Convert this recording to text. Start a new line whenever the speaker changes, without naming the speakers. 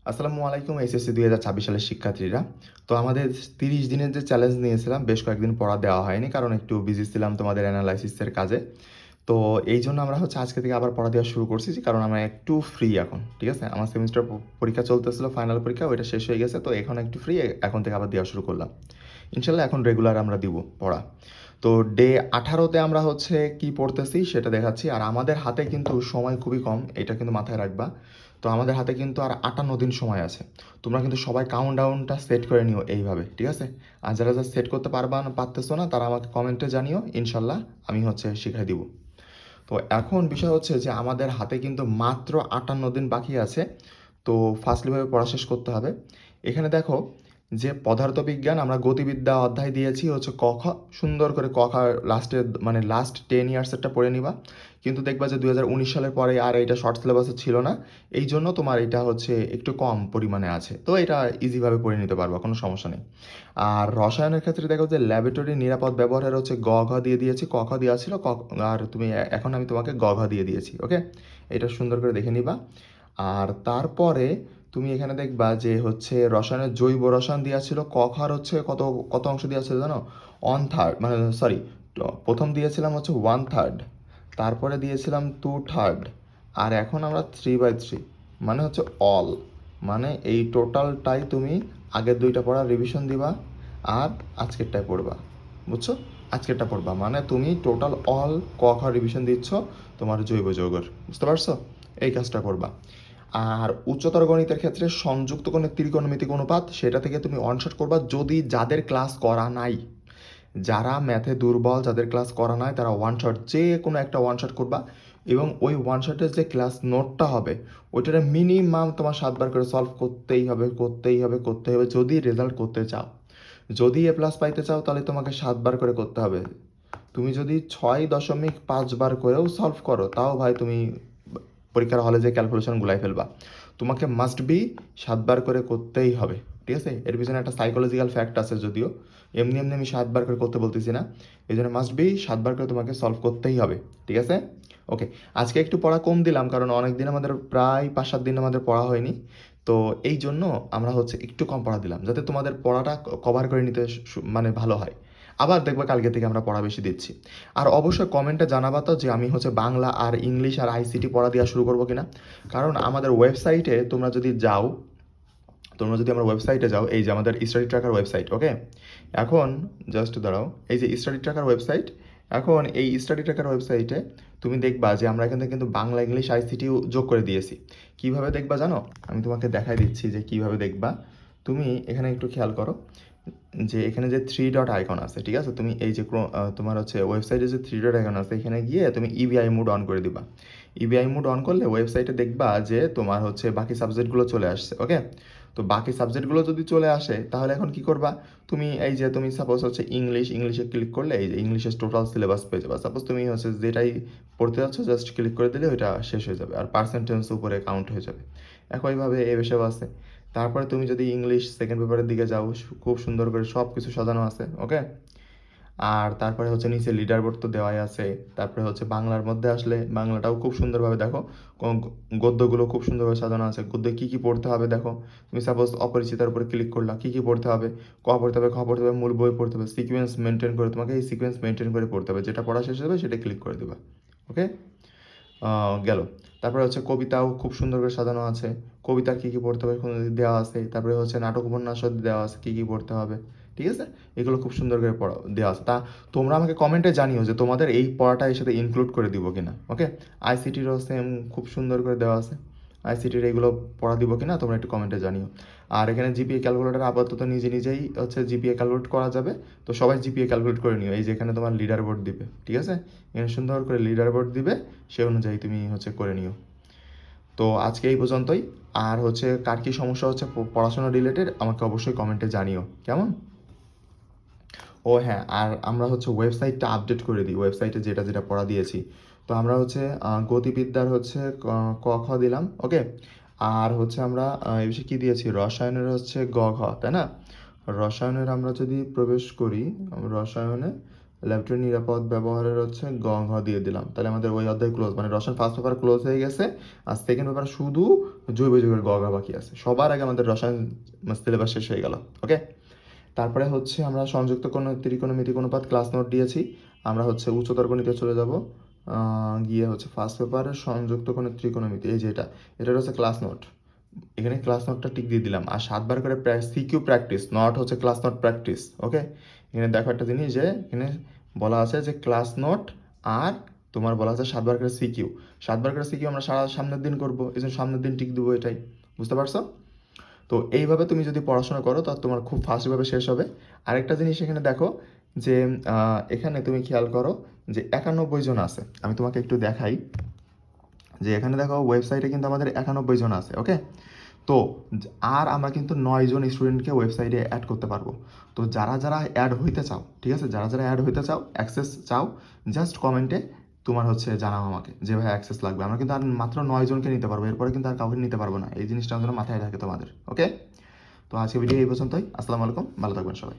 আসসালামু আলাইকুম এসএসসি 2026 সালের শিক্ষার্থীরা। তো আমাদের 30 দিনের যে চ্যালেঞ্জ নিয়েছিলাম, বেশ কয়েকদিন পড়া দেওয়া হয়নি কারণ একটু বিজি ছিলাম তোমাদের অ্যানালাইসিসের কাজে। তো এই জন্য আমরা আজকে থেকে আবার পড়া দেওয়া শুরু করছি কারণ আমরা একটু ফ্রি এখন, ঠিক আছে? আমার সেমিস্টার পরীক্ষা চলতেছিল, ফাইনাল পরীক্ষা ওইটা শেষ হয়ে গেছে, তো এখন একটু ফ্রি, এখন থেকে আবার দেওয়া শুরু করলাম। ইনশাল্লাহ এখন রেগুলার আমরা দিব পড়া। তো ডে 18তে আমরা কি পড়তেছি সেটা দেখাচ্ছি। আর আমাদের হাতে কিন্তু সময় খুবই কম, এটা কিন্তু মাথায় রাখবা। তো আমাদের হাতে কিন্তু আর 58 দিন সময় আছে। তোমরা কিন্তু সবাই কাউন্ট ডাউনটা সেট করে নিও এইভাবে, ঠিক আছে? আর যারা যারা সেট করতে পারতেছো না তারা আমাকে কমেন্টে জানিও, ইনশাল্লাহ আমি শিখাই দিব। তো এখন বিষয় যে আমাদের হাতে কিন্তু মাত্র 58 দিন বাকি আছে। তো ফার্স্টলিভাবে পড়া শেষ করতে হবে। এখানে দেখো যে পদার্থবিজ্ঞান আমরা গতিবিদ্যা অধ্যায় দিয়েছি ক খ, সুন্দর করে ক খ লাস্টে মানে লাস্ট 10 ইয়ার্সেরটা পড়ে নিবা। কিন্তু দেখবা যে 2019 সালের পরে আর এটা শর্ট সিলেবাসে ছিল না, এই জন্য তোমার এটা একটু কম পরিমাণে আছে, তো এটা ইজিভাবে পড়ে নিতে পারবা, কোনো সমস্যা নেই। আর রসায়নের ক্ষেত্রে দেখো যে ল্যাবরেটরি নিরাপদ ব্যবহারের গ ঘ দিয়ে দিয়েছি, ক খ দেওয়া ছিল আর তুমি এখন আমি তোমাকে গ ঘ দিয়ে দিয়েছি, ওকে? এটা সুন্দর করে দেখে নিবা। আর তারপরে তুমি এখানে দেখবা যে রসায়নের জৈব রসায়ন দেওয়া ছিল, ক খার কত কত অংশ দেওয়া ছিল জানো? 1/3, মানে সরি, প্রথম দিয়েছিলাম 1/3, তারপরে দিয়েছিলাম 2/3, আর এখন আমরা 3/3, মানে অল। মানে এই টোটালটাই তুমি আগের দুইটা পড়া রিভিশন দিবা আর আজকেরটাই পড়বা, বুঝছো? আজকেরটা পড়বা মানে তুমি টোটাল অল ক খ রিভিশন দিচ্ছ তোমার জৈব যৌগের, বুঝতে পারছো? এই কাজটা করবা। আর উচ্চতর গণিতের ক্ষেত্রে সংযুক্ত কোণের ত্রিকোণমিতিক অনুপাত, সেটা থেকে তুমি অনশট করবা যদি যাদের ক্লাস করা নাই, যারা ম্যাথে দুর্বল, যাদের ক্লাস করা নাই, তারা ওয়ান শট, যে কোনো একটা ওয়ান শট করবা। এবং ওই ওয়ান শটের যে ক্লাস নোটটা হবে ওইটারে মিনিমাম তোমার 7বার করে সলভ করতেই হবে, করতেই হবে, করতে হবে, যদি রেজাল্ট করতে চাও। যদি A+ পাইতে চাও তাহলে তোমাকে 7বার করে করতে হবে। তুমি যদি 6.5বার করেও সলভ করো তাও ভাই তুমি পরীক্ষার হলে যে ক্যালকুলেশন গুলাই ফেলবা। তোমাকে মাস্ট বি 7বার করে করতেই হবে, ঠিক আছে? এর পিছনে একটা সাইকোলজিক্যাল ফ্যাক্ট আছে, যদিও এমনি এমনি আমি 7বার করে করতে বলতেছি না। এই জন্য মাস্ট বি 7বার করে তোমাকে সলভ করতেই হবে, ঠিক আছে? ওকে। আজকে একটু পড়া কম দিলাম কারণ অনেক দিন আমাদের প্রায় 5-7 দিন আমাদের পড়া হয়নি। তো এই জন্য আমরা একটু কম পড়া দিলাম যাতে তোমাদের পড়াটা কভার করে নিতে মানে ভালো হয়। আবার দেখবে কালকে থেকে আমরা পড়া বেশি দিচ্ছি। আর অবশ্যই কমেন্টে জানাবা তো যে আমি বাংলা আর ইংলিশ আর আইসিটি পড়া দেওয়া শুরু করবো কিনা। কারণ আমাদের ওয়েবসাইটে তোমরা যদি আমার ওয়েবসাইটে যাও, এই যে আমাদের স্টাডি ট্র্যাকার ওয়েবসাইট, ওকে? এখন জাস্ট দাঁড়াও, এই যে স্টাডি ট্র্যাকার ওয়েবসাইট, এখন এই স্টাডি ট্র্যাকার ওয়েবসাইটে তুমি দেখবা যে আমরা এখান থেকে কিন্তু বাংলা ইংলিশ আইসিটিও যোগ করে দিয়েছি। কিভাবে দেখবা জানো? আমি তোমাকে দেখাই দিচ্ছি যে কিভাবে দেখবা। তুমি এখানে একটু খেয়াল করো যে এখানে যে 3 ডট আইকন আছে, ঠিক আছে? তুমি এই যে তোমার ওয়েবসাইটে যে 3 ডট আইকন আছে, এখানে গিয়ে তুমি ইবিআই মোড অন করে দিবা। ইবিআই মোড অন করলে ওয়েবসাইটে দেখবা যে তোমার বাকি সাবজেক্টগুলো চলে আসছে, ওকে? তো বাকি সাবজেক্টগুলো যদি চলে আসে তাহলে এখন কি করবা? তুমি সাপোজ ইংলিশে ক্লিক করলে এই যে ইংলিশের টোটাল সিলেবাস পেয়ে যাবে। সাপোজ তুমি যেটাই পড়তে যাচ্ছ জাস্ট ক্লিক করে দিলে ওইটা শেষ হয়ে যাবে, আর পার্সেন্টেজ উপরে কাউন্ট হয়ে যাবে। একইভাবে এ বিষয় আছে। তারপরে তুমি যদি ইংলিশ সেকেন্ড পেপারের দিকে যাও, খুব সুন্দর করে সব কিছু সাজানো আছে, ওকে? আর তারপরে নিচে লিডার বোর্ড তো দেওয়াই আছে। তারপরে বাংলার মধ্যে আসলে বাংলাটাও খুব সুন্দরভাবে দেখো, গদ্যগুলো খুব সুন্দরভাবে সাজানো আছে। গদ্যে কী কী পড়তে হবে দেখো। তুমি সাপোজ অপরিচিতার উপরে ক্লিক করলা, কী কী পড়তে হবে? ক পড়তে হবে, খ পড়তে হবে, মূল বই পড়তে হবে, সিকোয়েন্স মেনটেন করে তোমাকে এই সিকোয়েন্স মেনটেন করে পড়তে হবে, যেটা পড়া শেষ হবে সেটা ক্লিক করে দেবা, ওকে? গেল। তারপরে কবিতাও খুব সুন্দর করে সাজানো আছে। কবিতা কী কী পড়তে হবে দেওয়া আছে। তারপরে নাটক উপন্যাসও দেওয়া আছে কী কী পড়তে হবে, ঠিক আছে? এগুলো খুব সুন্দর করে পড়া দেওয়া আছে। তা তোমরা আমাকে কমেন্টে জানিও যে তোমাদের এই পড়াটা এর সাথে ইনক্লুড করে দিব কিনা, ওকে? আইসিটিরও সেম খুব সুন্দর করে দেওয়া আছে। আইসিটির এগুলো পড়া দিব কিনা তোমরা একটু কমেন্টে জানিও। আর এখানে জিপিএ ক্যালকুলেটর আপাতত নিজে নিজেই জিপিএ ক্যালকুলেট করা যাবে। তো সবাই জিপিএ ক্যালকুলেট করে নিও। এই যে এখানে তোমার লিডার বোর্ড দিবে, ঠিক আছে? এখানে সুন্দর করে লিডার বোর্ড দিবে, সে অনুযায়ী তুমি করে নিও। তো আজকে এই পর্যন্তই। আর কার কী সমস্যা পড়াশোনা রিলেটেড আমাকে অবশ্যই কমেন্টে জানিও, কেমন? ও হ্যাঁ, আর আমরা ওয়েবসাইটটা আপডেট করে দিই, ওয়েবসাইটে যেটা যেটা পড়া দিয়েছি। তো আমরা গতিবিদ্যার ক খ দিলাম, ওকে? আর আমরা এই বিষয়ে কী দিয়েছি, রসায়নের গ ঘ, তাই না? রসায়নের আমরা যদি প্রবেশ করি, রসায়নে ল্যাবরেটরি নিরাপদ ব্যবহারের হচ্ছে গ ঘ দিয়ে দিলাম। তাহলে আমাদের ওই অধ্যায় ক্লোজ, মানে রসায়ন ফার্স্ট পেপার ক্লোজ হয়ে গেছে। আর সেকেন্ড পেপার শুধু জৈব যৌগের গ ঘ বাকি আছে। সবার আগে আমাদের রসায়ন সিলেবাস শেষ হয়ে গেল। ওকে, তারপরে হচ্ছে আমরা সংযুক্ত কোণ ত্রিকোণমিতিক অনুপাত ক্লাস নোট দিয়েছি। আমরা হচ্ছে উচ্চতর গণিতে চলে যাব, গিয়ে হচ্ছে ফার্স্ট পেপারের সংযুক্ত কোণের ত্রিকোণমিতি, এই যে এটা হচ্ছে ক্লাস নোট। এখানে ক্লাস নোটটা টিক দিয়ে দিলাম। আর 7বার করে সিকিউ প্র্যাকটিস, নট হচ্ছে ক্লাস নোট প্র্যাকটিস। ওকে, এখানে দেখো একটা জিনিস, যে এখানে বলা আছে যে ক্লাস নোট আর তোমার বলা আছে 7বার করে সিকিউ। 7বার করে সিকিউ আমরা সামনের দিন করবো, এই জন্য সামনের দিন টিক দেবো, এটাই। বুঝতে পারছো? তো এইভাবে তুমি যদি পড়াশোনা করো তা তোমার খুব ফাস্টভাবে শেষ হবে। আরেকটা জিনিস এখানে দেখো, যে এখানে তুমি খেয়াল করো যে 91 জন আছে। আমি তোমাকে একটু দেখাই, যে এখানে দেখো ওয়েবসাইটে কিন্তু আমাদের 91 জন আছে। ওকে, তো আর আমরা কিন্তু 9 জন স্টুডেন্টকে ওয়েবসাইটে অ্যাড করতে পারবো। তো যারা যারা অ্যাড হইতে চাও, ঠিক আছে, যারা যারা অ্যাড হইতে চাও, অ্যাক্সেস চাও, জাস্ট কমেন্টে তোমার হচ্ছে জানাও আমাকে যে ভাই অ্যাক্সেস লাগবে। আমরা কিন্তু আর মাত্র 9 জনকে নিতে পারবো, এরপরে কিন্তু আর কাউকে নিতে পারবো না। এই জিনিসটা যেন মাথায় থাকে তোমাদের। ওকে, তো আজকে ভিডিও এই পর্যন্তই। আসসালামু আলাইকুম, ভালো থাকবেন সবাই।